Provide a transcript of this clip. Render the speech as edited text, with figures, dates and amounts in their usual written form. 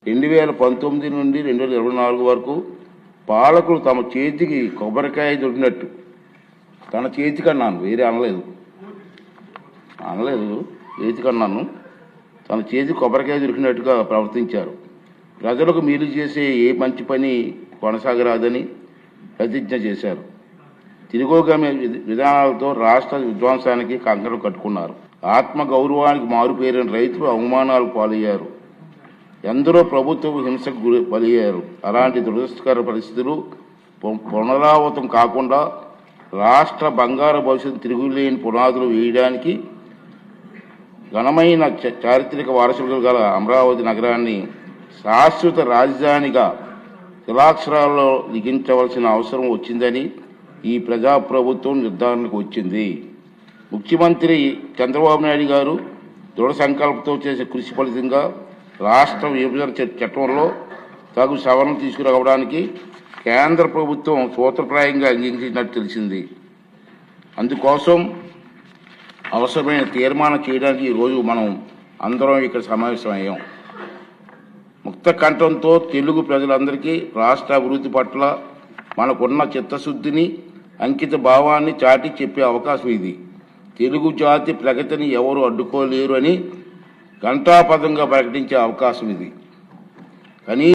2019 నుండి 2024 వరకు పాలకులు తమ చేతికి కొబ్బరికాయ దొరికినట్టు, తన చేతికి అన్నాను, వేరే అనలేదు, చేతికి అన్నాను, తన చేతికి కొబ్బరికాయ దొరికినట్టుగా ప్రవర్తించారు. ప్రజలకు మేలు చేసే ఏ మంచి పని కొనసాగరాదని ప్రతిజ్ఞ చేశారు. తిరోగమన విధానాలతో రాష్ట్ర విధ్వంసానికి కంకణం కట్టుకున్నారు. ఆత్మగౌరవానికి మారుపేరిన రైతులు అవమానాలకు పాలయ్యారు. ఎందరో ప్రభుత్వ హింసకు బలయ్యారు. అలాంటి దురదృష్టకర పరిస్థితులు పునరావృతం కాకుండా రాష్ట్ర బంగారు భవిష్యత్తు తిరుగులేని పునాదులు వేయడానికి ఘనమైన చారిత్రక వారసులు గల అమరావతి నగరాన్ని శాశ్వత రాజధానిగా శిలాక్షరాల్లో లిఖించవలసిన అవసరం వచ్చిందని ఈ ప్రజాప్రభుత్వం నిర్ధారణకు వచ్చింది. ముఖ్యమంత్రి చంద్రబాబు నాయుడు గారు దృఢ సంకల్పంతో చేసే కృషి ఫలితంగా రాష్ట్ర విభజన చట్టంలో తగు సవరణ తీసుకురావడానికి కేంద్ర ప్రభుత్వం సూత్రప్రాయంగా అంగీకరించినట్టు తెలిసింది. అందుకోసం అవసరమైన తీర్మానం చేయడానికి ఈరోజు మనం అందరం ఇక్కడ సమావేశమయ్యాం. ముక్త కంఠంతో తెలుగు ప్రజలందరికీ రాష్ట్ర అభివృద్ధి పట్ల మనకున్న చిత్తశుద్ధిని, అంకిత భావాన్ని చాటి చెప్పే అవకాశం ఇది. తెలుగు జాతి ప్రగతిని ఎవరు అడ్డుకోలేరు అని ఘంటాపథంగా ప్రకటించే అవకాశం ఇది. కానీ